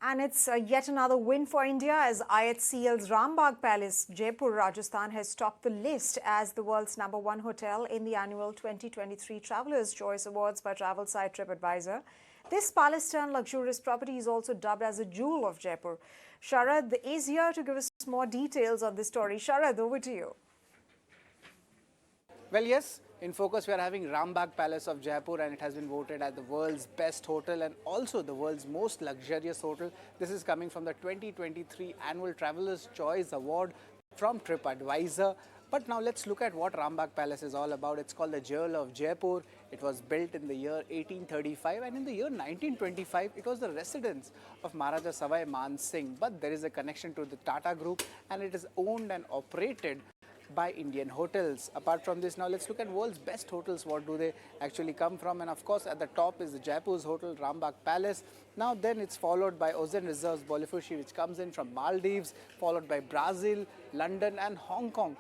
And it's yet another win for India as IHCL's Rambagh Palace, Jaipur, Rajasthan has topped the list as the world's #1 hotel in the annual 2023 Travelers' Choice Awards by travel site TripAdvisor. This palace-turned luxurious property is also dubbed as a Jewel of Jaipur. Sharad is here to give us more details on this story. Sharad, over to you. Well, yes, in focus we are having Rambagh Palace of Jaipur, and it has been voted as the world's best hotel and also the world's most luxurious hotel. This is coming from the 2023 Annual Travelers' Choice Award from TripAdvisor. But now let's look at what Rambagh Palace is all about. It's called the Jewel of Jaipur. It was built in the year 1835, and in the year 1925 it was the residence of Maharaja Savai Man Singh. But there is a connection to the Tata Group, and it is owned and operated by Indian hotels. Apart from this, now let's look at world's best hotels. What do they actually come from? And of course, at the top is the Jaipur's hotel, Rambagh Palace. Now then it's followed by Ozen Reserves Bolifushi, which comes in from Maldives, followed by Brazil, London and Hong Kong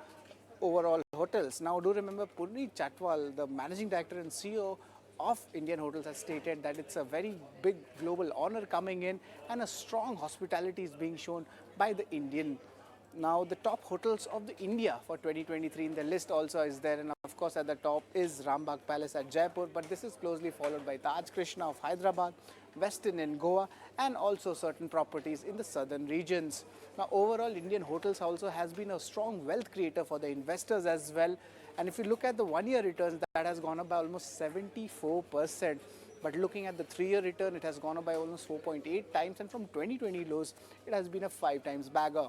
overall hotels. Now do remember, Puneet Chatwal, the managing director and CEO of Indian Hotels, has stated that it's a very big global honor coming in and a strong hospitality is being shown by the Indian. Now the top hotels of the India for 2023 in the list also is there, and of course at the top is Rambagh Palace at Jaipur, but this is closely followed by Taj Krishna of Hyderabad, Westin in Goa and also certain properties in the southern regions. Now overall Indian hotels also has been a strong wealth creator for the investors as well, and if you look at the 1-year returns, that has gone up by almost 74%. But looking at the 3-year return, it has gone up by almost 4.8 times, and from 2020 lows, it has been a 5 times bagger.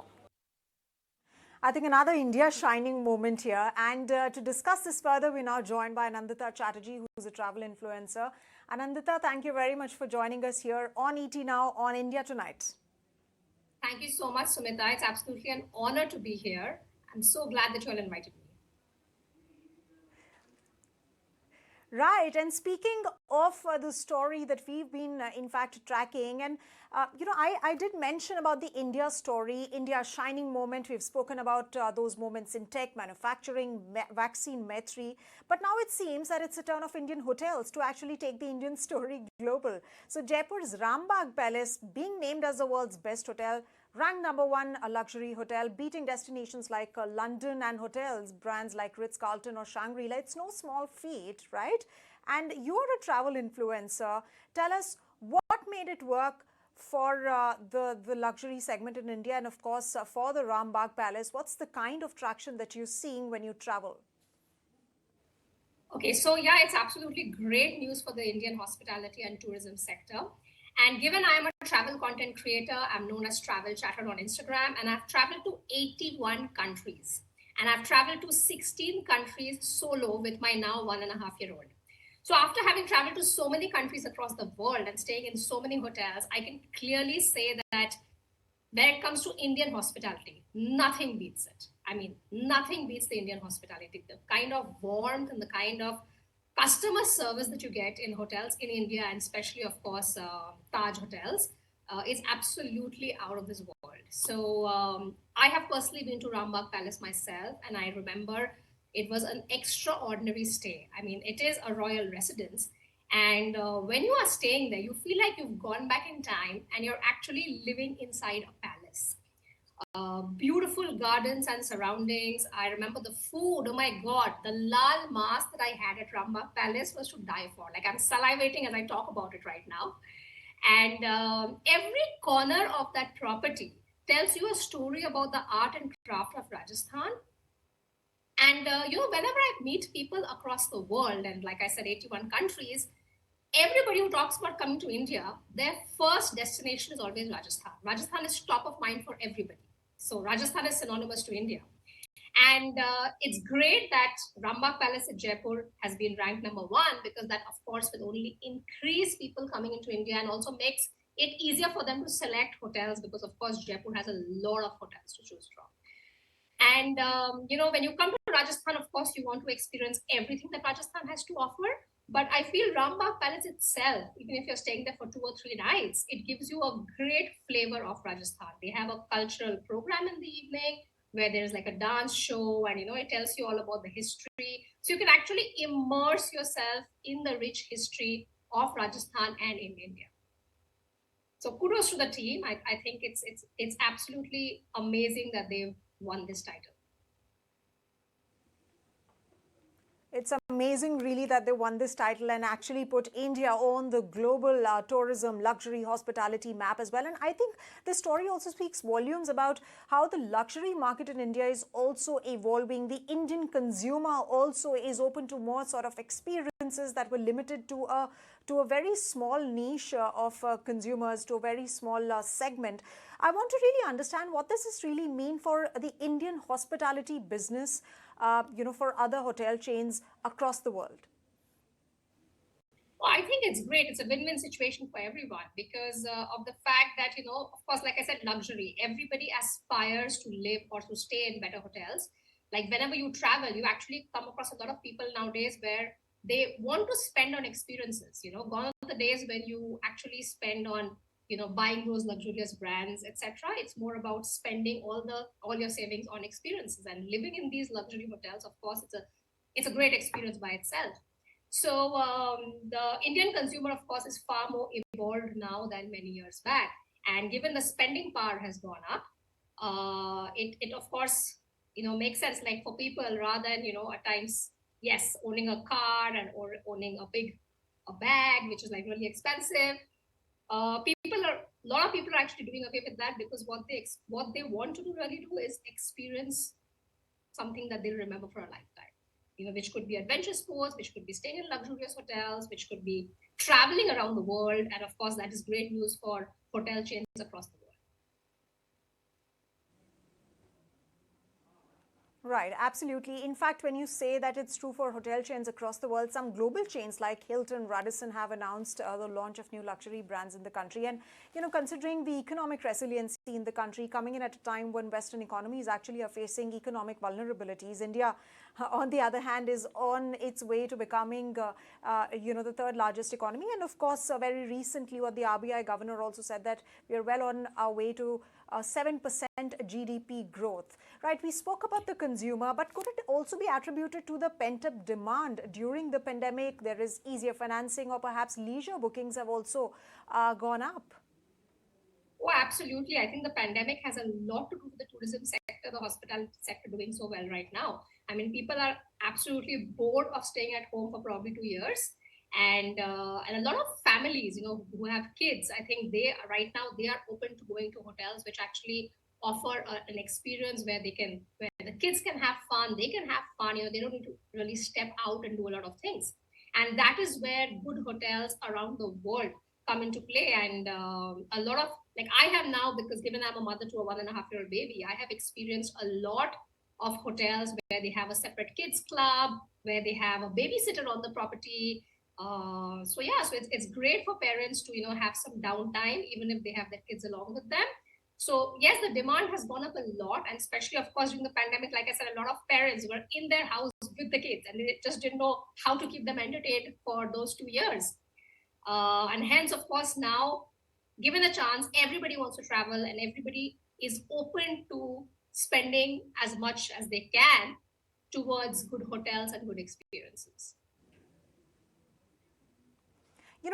I think another India shining moment here. And to discuss this further, we're now joined by Anindita Chatterjee, who's a travel influencer. Anindita, thank you very much for joining us here on ET Now on India Tonight. Thank you so much, Sumita. It's absolutely an honor to be here. I'm so glad that you all invited me. Right, and speaking of the story that we've been in fact tracking, and I did mention about the India story, India shining moment. We've spoken about those moments in tech, manufacturing, vaccine, Metri, but now it seems that it's a turn of Indian hotels to actually take the Indian story global. So Jaipur's Rambagh Palace being named as the world's best hotel, ranked #1 a luxury hotel, beating destinations like London and hotels, brands like Ritz-Carlton or Shangri-La. It's no small feat, right? And you're a travel influencer. Tell us what made it work for the luxury segment in India, and of course for the Rambagh Palace. What's the kind of traction that you're seeing when you travel? Okay, so yeah, it's absolutely great news for the Indian hospitality and tourism sector. And given I am a travel content creator, I'm known as Travel Chatter on Instagram, and I've traveled to 81 countries. And I've traveled to 16 countries solo with my now 1.5-year-old. So after having traveled to so many countries across the world and staying in so many hotels, I can clearly say that when it comes to Indian hospitality, nothing beats it. I mean, nothing beats the Indian hospitality. The kind of warmth and the kind of customer service that you get in hotels in India, and especially, of course, Taj hotels, is absolutely out of this world. So I have personally been to Rambagh Palace myself, and I remember it was an extraordinary stay. I mean, it is a royal residence. And when you are staying there, you feel like you've gone back in time and you're actually living inside a palace. Beautiful gardens and surroundings. I remember the food. Oh my God, the lal mas that I had at Rambagh Palace was to die for. Like, I'm salivating as I talk about it right now. And every corner of that property tells you a story about the art and craft of Rajasthan. And whenever I meet people across the world, and like I said, 81 countries, everybody who talks about coming to India, their first destination is always Rajasthan. Rajasthan is top of mind for everybody. So Rajasthan is synonymous to India. And it's great that Rambagh Palace at Jaipur has been ranked #1, because that, of course, will only increase people coming into India and also makes it easier for them to select hotels, because, of course, Jaipur has a lot of hotels to choose from. And, when you come to Rajasthan, of course, you want to experience everything that Rajasthan has to offer. But I feel Rambagh Palace itself, even if you're staying there for 2 or 3 nights, it gives you a great flavor of Rajasthan. They have a cultural program in the evening where there's like a dance show, and it tells you all about the history. So you can actually immerse yourself in the rich history of Rajasthan and in India. So kudos to the team. I think it's absolutely amazing that they've won this title. It's amazing, really, that they won this title and actually put India on the global tourism, luxury, hospitality map as well. And I think this story also speaks volumes about how the luxury market in India is also evolving. The Indian consumer also is open to more sort of experiences that were limited to a very small niche of consumers, to a very small segment. I want to really understand what does this really mean for the Indian hospitality business, for other hotel chains across the world. Well, I think it's great. It's a win-win situation for everyone because of the fact that, of course, like I said, luxury. Everybody aspires to live or to stay in better hotels. Like whenever you travel, you actually come across a lot of people nowadays where they want to spend on experiences. Gone are the days when you actually spend on, buying those luxurious brands, etc. It's more about spending all your savings on experiences, and living in these luxury hotels. Of course, it's a great experience by itself. So the Indian consumer, of course, is far more evolved now than many years back. And given the spending power has gone up, it of course, makes sense. Like for people, rather than, at times, yes, owning a car or owning a bag, which is like really expensive. A lot of people are actually doing away with that because what they want to really do is experience something that they'll remember for a lifetime. Which could be adventure sports, which could be staying in luxurious hotels, which could be traveling around the world. And of course, that is great news for hotel chains across the world. Right, absolutely. In fact, when you say that it's true for hotel chains across the world, some global chains like Hilton, Radisson have announced the launch of new luxury brands in the country. And, considering the economic resiliency in the country coming in at a time when Western economies actually are facing economic vulnerabilities, India, on the other hand, is on its way to becoming, the third largest economy. And of course, very recently, what the RBI governor also said that we are well on our way to 7% GDP growth. Right, we spoke about the consumer, but could it also be attributed to the pent-up demand during the pandemic? There is easier financing, or perhaps leisure bookings have also gone up. Oh, absolutely. I think the pandemic has a lot to do with the tourism sector, the hospitality sector doing so well right now. I mean, people are absolutely bored of staying at home for probably 2 years. And a lot of families, who have kids, I think right now they are open to going to hotels which actually offer an experience where the kids can have fun, they can have fun, they don't need to really step out and do a lot of things. And that is where good hotels around the world come into play. And a lot of, like I have now, because given I'm a mother to a 1.5-year-old baby, I have experienced a lot of hotels where they have a separate kids club, where they have a babysitter on the property. So it's great for parents to have some downtime, even if they have their kids along with them. So yes, the demand has gone up a lot, and especially of course during the pandemic, like I said, a lot of parents were in their house with the kids, and they just didn't know how to keep them entertained for those 2 years. And hence, of course, now given a chance, everybody wants to travel, and everybody is open to spending as much as they can towards good hotels and good experiences.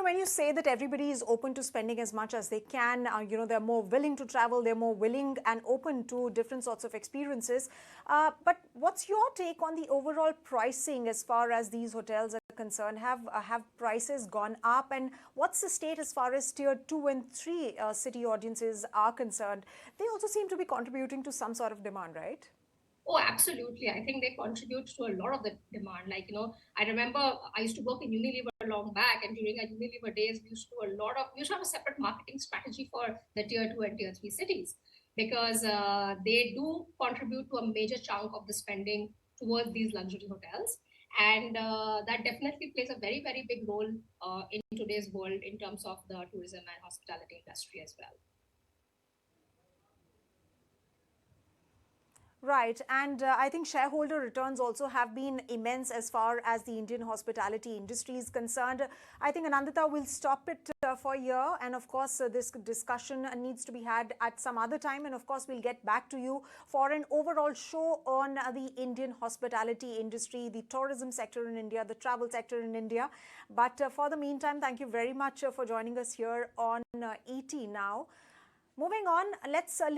When you say that everybody is open to spending as much as they can, they're more willing to travel, they're more willing and open to different sorts of experiences. But what's your take on the overall pricing as far as these hotels are concerned? Have prices gone up? And what's the state as far as tier 2 and 3 city audiences are concerned? They also seem to be contributing to some sort of demand, right? Oh, absolutely. I think they contribute to a lot of the demand. Like, I remember I used to work in Unilever long back, and during our Unilever days, we used to have a separate marketing strategy for the tier 2 and tier 3 cities, because they do contribute to a major chunk of the spending towards these luxury hotels. And that definitely plays a very, very big role in today's world in terms of the tourism and hospitality industry as well. Right, and I think shareholder returns also have been immense as far as the Indian hospitality industry is concerned. I think, Anindita, will stop it for here. And of course, this discussion needs to be had at some other time. And of course, we'll get back to you for an overall show on the Indian hospitality industry, the tourism sector in India, the travel sector in India. But for the meantime, thank you very much for joining us here on ET Now. Moving on, let's